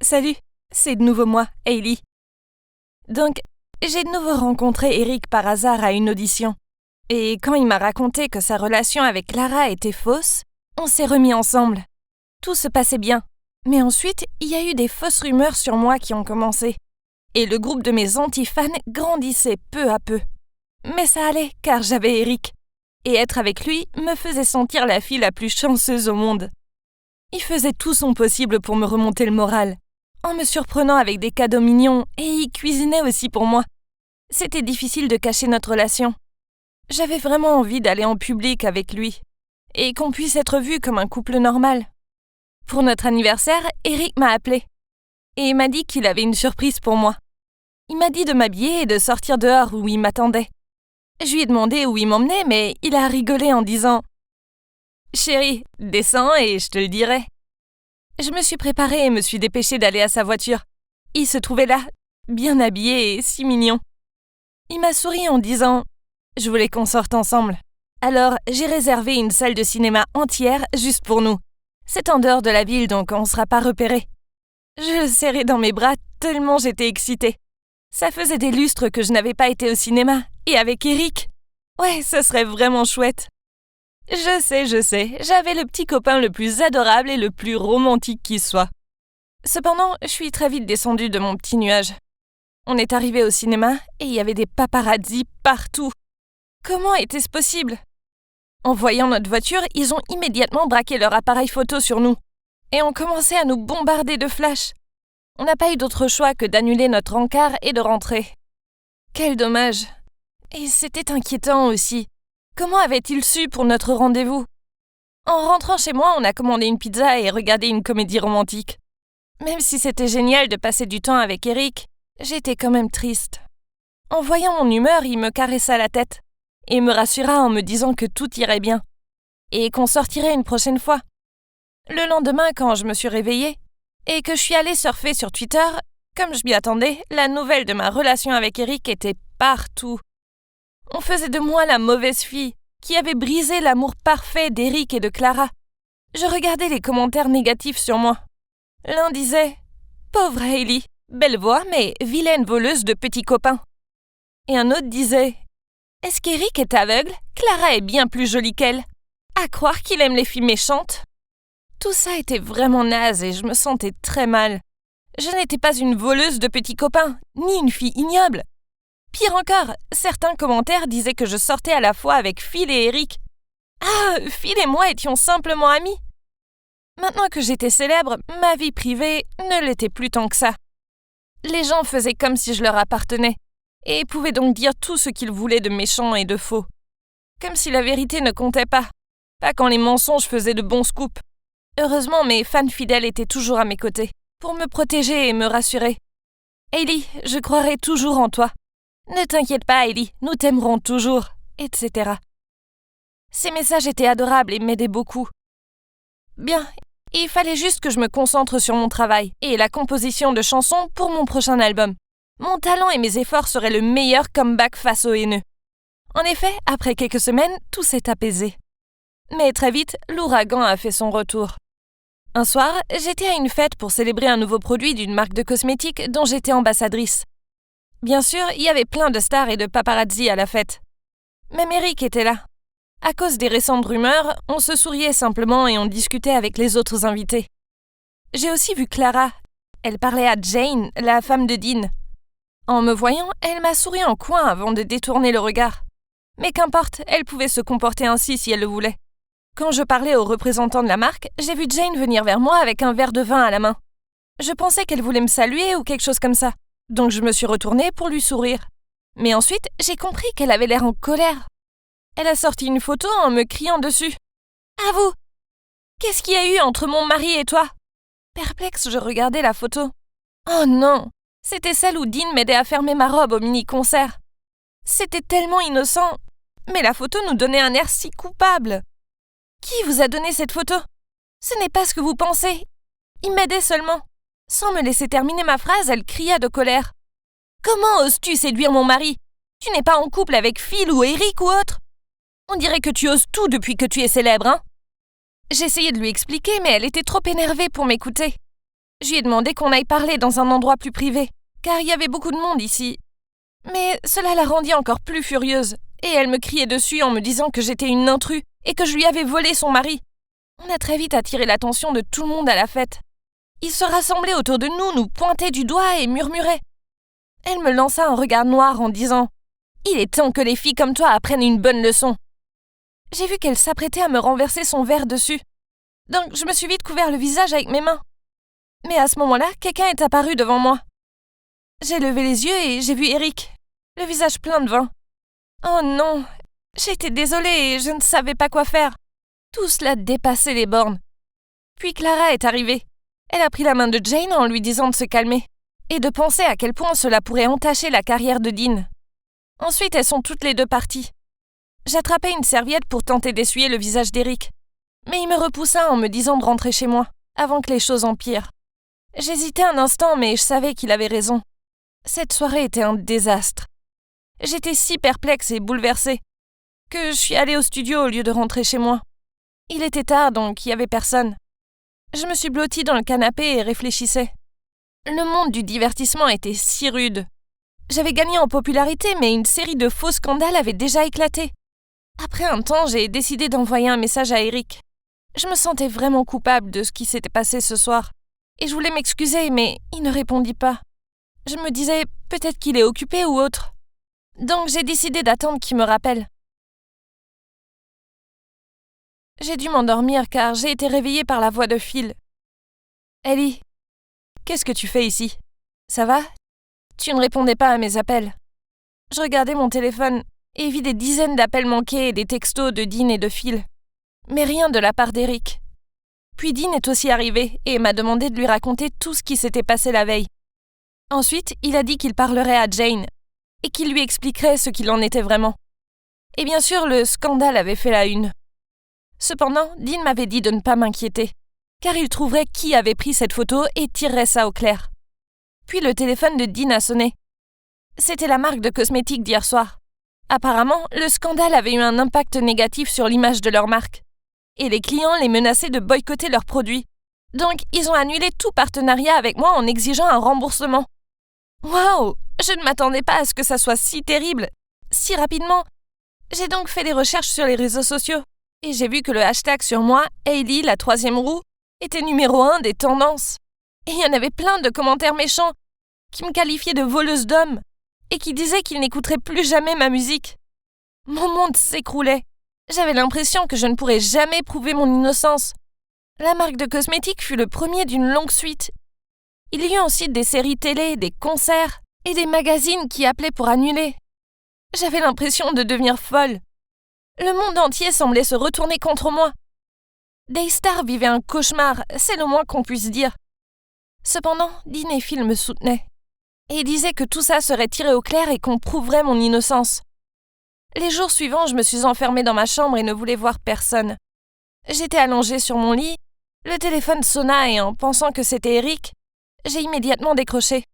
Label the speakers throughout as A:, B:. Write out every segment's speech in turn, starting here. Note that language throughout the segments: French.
A: Salut, c'est de nouveau moi, Hailey. Donc, j'ai de nouveau rencontré Eric par hasard à une audition. Et quand il m'a raconté que sa relation avec Clara était fausse, on s'est remis ensemble. Tout se passait bien. Mais ensuite, il y a eu des fausses rumeurs sur moi qui ont commencé. Et le groupe de mes anti-fans grandissait peu à peu. Mais ça allait, car j'avais Eric. Et être avec lui me faisait sentir la fille la plus chanceuse au monde. Il faisait tout son possible pour me remonter le moral, en me surprenant avec des cadeaux mignons, et il cuisinait aussi pour moi. C'était difficile de cacher notre relation. J'avais vraiment envie d'aller en public avec lui, et qu'on puisse être vu comme un couple normal. Pour notre anniversaire, Eric m'a appelé, et m'a dit qu'il avait une surprise pour moi. Il m'a dit de m'habiller et de sortir dehors où il m'attendait. Je lui ai demandé où il m'emmenait, mais il a rigolé en disant « Chérie, descends et je te le dirai. » Je me suis préparée et me suis dépêchée d'aller à sa voiture. Il se trouvait là, bien habillé et si mignon. Il m'a souri en disant « Je voulais qu'on sorte ensemble. » Alors, j'ai réservé une salle de cinéma entière juste pour nous. C'est en dehors de la ville, donc on ne sera pas repérés. Je le serrais dans mes bras tellement j'étais excitée. Ça faisait des lustres que je n'avais pas été au cinéma. Et avec Eric, ouais, ce serait vraiment chouette. Je sais, j'avais le petit copain le plus adorable et le plus romantique qui soit. Cependant, je suis très vite descendue de mon petit nuage. On est arrivé au cinéma et il y avait des paparazzis partout. Comment était-ce possible? En voyant notre voiture, ils ont immédiatement braqué leur appareil photo sur nous et ont commencé à nous bombarder de flashs. On n'a pas eu d'autre choix que d'annuler notre encart et de rentrer. Quel dommage! Et c'était inquiétant aussi. Comment avait-il su pour notre rendez-vous? En rentrant chez moi, on a commandé une pizza et regardé une comédie romantique. Même si c'était génial de passer du temps avec Eric, j'étais quand même triste. En voyant mon humeur, il me caressa la tête et me rassura en me disant que tout irait bien et qu'on sortirait une prochaine fois. Le lendemain, quand je me suis réveillée et que je suis allée surfer sur Twitter, comme je m'y attendais, la nouvelle de ma relation avec Eric était partout. On faisait de moi la mauvaise fille qui avait brisé l'amour parfait d'Eric et de Clara. Je regardais les commentaires négatifs sur moi. L'un disait « Pauvre Hailey, belle voix mais vilaine voleuse de petits copains ». Et un autre disait « Est-ce qu'Eric est aveugle? Clara est bien plus jolie qu'elle. À croire qu'il aime les filles méchantes ». Tout ça était vraiment naze et je me sentais très mal. Je n'étais pas une voleuse de petits copains, ni une fille ignoble. Pire encore, certains commentaires disaient que je sortais à la fois avec Phil et Eric. Ah, Phil et moi étions simplement amis. Maintenant que j'étais célèbre, ma vie privée ne l'était plus tant que ça. Les gens faisaient comme si je leur appartenais, et pouvaient donc dire tout ce qu'ils voulaient de méchant et de faux. Comme si la vérité ne comptait pas quand les mensonges faisaient de bons scoops. Heureusement, mes fans fidèles étaient toujours à mes côtés, pour me protéger et me rassurer. Hailey, je croirai toujours en toi. Ne t'inquiète pas, Hailey, nous t'aimerons toujours, etc. Ces messages étaient adorables et m'aidaient beaucoup. Bien, il fallait juste que je me concentre sur mon travail et la composition de chansons pour mon prochain album. Mon talent et mes efforts seraient le meilleur comeback face aux haineux. En effet, après quelques semaines, tout s'est apaisé. Mais très vite, l'ouragan a fait son retour. Un soir, j'étais à une fête pour célébrer un nouveau produit d'une marque de cosmétiques dont j'étais ambassadrice. Bien sûr, il y avait plein de stars et de paparazzi à la fête. Même Eric était là. À cause des récentes rumeurs, on se souriait simplement et on discutait avec les autres invités. J'ai aussi vu Clara. Elle parlait à Jane, la femme de Dean. En me voyant, elle m'a souri en coin avant de détourner le regard. Mais qu'importe, elle pouvait se comporter ainsi si elle le voulait. Quand je parlais aux représentants de la marque, j'ai vu Jane venir vers moi avec un verre de vin à la main. Je pensais qu'elle voulait me saluer ou quelque chose comme ça. Donc je me suis retournée pour lui sourire. Mais ensuite, j'ai compris qu'elle avait l'air en colère. Elle a sorti une photo en me criant dessus. « À vous! Qu'est-ce qu'il y a eu entre mon mari et toi ?» Perplexe, je regardais la photo. Oh non! C'était celle où Dean m'aidait à fermer ma robe au mini-concert. C'était tellement innocent, mais la photo nous donnait un air si coupable. Qui vous a donné cette photo? Ce n'est pas ce que vous pensez. Il m'aidait seulement. Sans me laisser terminer ma phrase, elle cria de colère. « Comment oses-tu séduire mon mari? Tu n'es pas en couple avec Phil ou Eric ou autre? On dirait que tu oses tout depuis que tu es célèbre, hein ?» J'essayais de lui expliquer, mais elle était trop énervée pour m'écouter. Je lui ai demandé qu'on aille parler dans un endroit plus privé, car il y avait beaucoup de monde ici. Mais cela la rendit encore plus furieuse, et elle me criait dessus en me disant que j'étais une intruse et que je lui avais volé son mari. On a très vite attiré l'attention de tout le monde à la fête. Ils se rassemblaient autour de nous, nous pointaient du doigt et murmuraient. Elle me lança un regard noir en disant « Il est temps que les filles comme toi apprennent une bonne leçon. » J'ai vu qu'elle s'apprêtait à me renverser son verre dessus. Donc je me suis vite couvert le visage avec mes mains. Mais à ce moment-là, quelqu'un est apparu devant moi. J'ai levé les yeux et j'ai vu Eric, le visage plein de vin. Oh non, j'étais désolée et je ne savais pas quoi faire. Tout cela dépassait les bornes. Puis Clara est arrivée. Elle a pris la main de Jane en lui disant de se calmer et de penser à quel point cela pourrait entacher la carrière de Dean. Ensuite, elles sont toutes les deux parties. J'attrapais une serviette pour tenter d'essuyer le visage d'Eric, mais il me repoussa en me disant de rentrer chez moi, avant que les choses empirent. J'hésitais un instant, mais je savais qu'il avait raison. Cette soirée était un désastre. J'étais si perplexe et bouleversée que je suis allée au studio au lieu de rentrer chez moi. Il était tard, donc il n'y avait personne. Je me suis blottie dans le canapé et réfléchissais. Le monde du divertissement était si rude. J'avais gagné en popularité, mais une série de faux scandales avait déjà éclaté. Après un temps, j'ai décidé d'envoyer un message à Eric. Je me sentais vraiment coupable de ce qui s'était passé ce soir. Et je voulais m'excuser, mais il ne répondit pas. Je me disais, peut-être qu'il est occupé ou autre. Donc j'ai décidé d'attendre qu'il me rappelle. J'ai dû m'endormir car j'ai été réveillée par la voix de Phil. « Ellie, qu'est-ce que tu fais ici? Ça va? Tu ne répondais pas à mes appels. » Je regardais mon téléphone et vis des dizaines d'appels manqués et des textos de Dean et de Phil. Mais rien de la part d'Eric. Puis Dean est aussi arrivé et m'a demandé de lui raconter tout ce qui s'était passé la veille. Ensuite, il a dit qu'il parlerait à Jane et qu'il lui expliquerait ce qu'il en était vraiment. Et bien sûr, le scandale avait fait la une. Cependant, Dean m'avait dit de ne pas m'inquiéter, car il trouverait qui avait pris cette photo et tirerait ça au clair. Puis le téléphone de Dean a sonné. C'était la marque de cosmétiques d'hier soir. Apparemment, le scandale avait eu un impact négatif sur l'image de leur marque. Et les clients les menaçaient de boycotter leurs produits. Donc, ils ont annulé tout partenariat avec moi en exigeant un remboursement. Waouh! Je ne m'attendais pas à ce que ça soit si terrible, si rapidement. J'ai donc fait des recherches sur les réseaux sociaux. Et j'ai vu que le hashtag sur moi, Hailey, la 3e roue, était numéro 1 des tendances. Et il y en avait plein de commentaires méchants qui me qualifiaient de voleuse d'hommes et qui disaient qu'ils n'écouteraient plus jamais ma musique. Mon monde s'écroulait. J'avais l'impression que je ne pourrais jamais prouver mon innocence. La marque de cosmétiques fut le premier d'une longue suite. Il y eut ensuite des séries télé, des concerts et des magazines qui appelaient pour annuler. J'avais l'impression de devenir folle. Le monde entier semblait se retourner contre moi. Daystar vivait un cauchemar, c'est le moins qu'on puisse dire. Cependant, Dean et Phil me soutenaient. Et disaient que tout ça serait tiré au clair et qu'on prouverait mon innocence. Les jours suivants, je me suis enfermée dans ma chambre et ne voulais voir personne. J'étais allongée sur mon lit, le téléphone sonna et en pensant que c'était Eric, j'ai immédiatement décroché.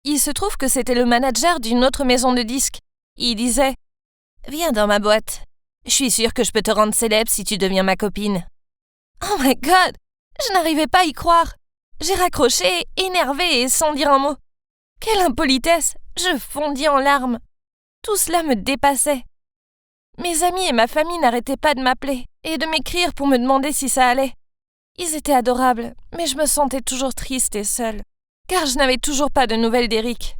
A: Il se trouve que c'était le manager d'une autre maison de disques. Il disait « Viens dans ma boîte. Je suis sûre que je peux te rendre célèbre si tu deviens ma copine. » Oh my God! Je n'arrivais pas à y croire. J'ai raccroché, énervée et sans dire un mot. Quelle impolitesse! Je fondis en larmes. Tout cela me dépassait. Mes amis et ma famille n'arrêtaient pas de m'appeler et de m'écrire pour me demander si ça allait. Ils étaient adorables, mais je me sentais toujours triste et seule, car je n'avais toujours pas de nouvelles d'Eric.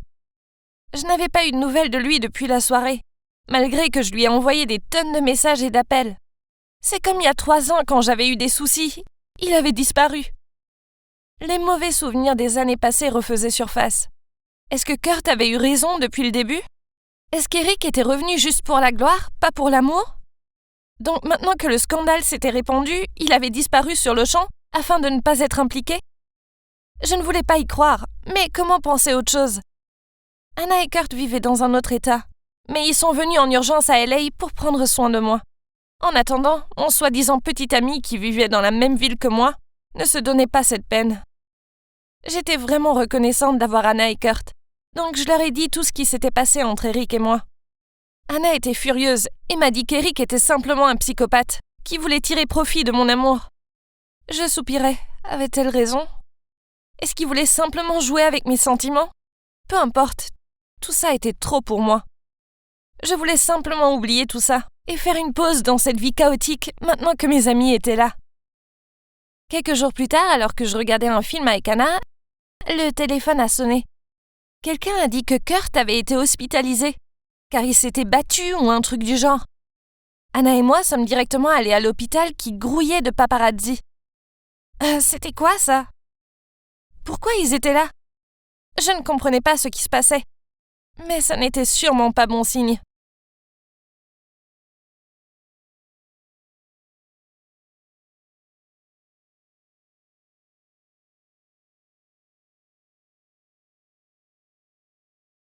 A: Je n'avais pas eu de nouvelles de lui depuis la soirée, malgré que je lui ai envoyé des tonnes de messages et d'appels. C'est comme il y a 3 ans quand j'avais eu des soucis. Il avait disparu. Les mauvais souvenirs des années passées refaisaient surface. Est-ce que Kurt avait eu raison depuis le début? Est-ce qu'Eric était revenu juste pour la gloire, pas pour l'amour? Donc maintenant que le scandale s'était répandu, il avait disparu sur le champ afin de ne pas être impliqué? Je ne voulais pas y croire, mais comment penser autre chose? Anna et Kurt vivaient dans un autre état, mais ils sont venus en urgence à LA pour prendre soin de moi. En attendant, mon soi-disant petit ami qui vivait dans la même ville que moi ne se donnait pas cette peine. J'étais vraiment reconnaissante d'avoir Anna et Kurt, donc je leur ai dit tout ce qui s'était passé entre Eric et moi. Anna était furieuse et m'a dit qu'Eric était simplement un psychopathe qui voulait tirer profit de mon amour. Je soupirais. Avait-elle raison? Est-ce qu'il voulait simplement jouer avec mes sentiments? Peu importe, tout ça était trop pour moi. Je voulais simplement oublier tout ça et faire une pause dans cette vie chaotique maintenant que mes amis étaient là. Quelques jours plus tard, alors que je regardais un film avec Anna, le téléphone a sonné. Quelqu'un a dit que Kurt avait été hospitalisé, car il s'était battu ou un truc du genre. Anna et moi sommes directement allés à l'hôpital qui grouillait de paparazzi. C'était quoi ça? Pourquoi ils étaient là? Je ne comprenais pas ce qui se passait. Mais ça n'était sûrement pas bon signe.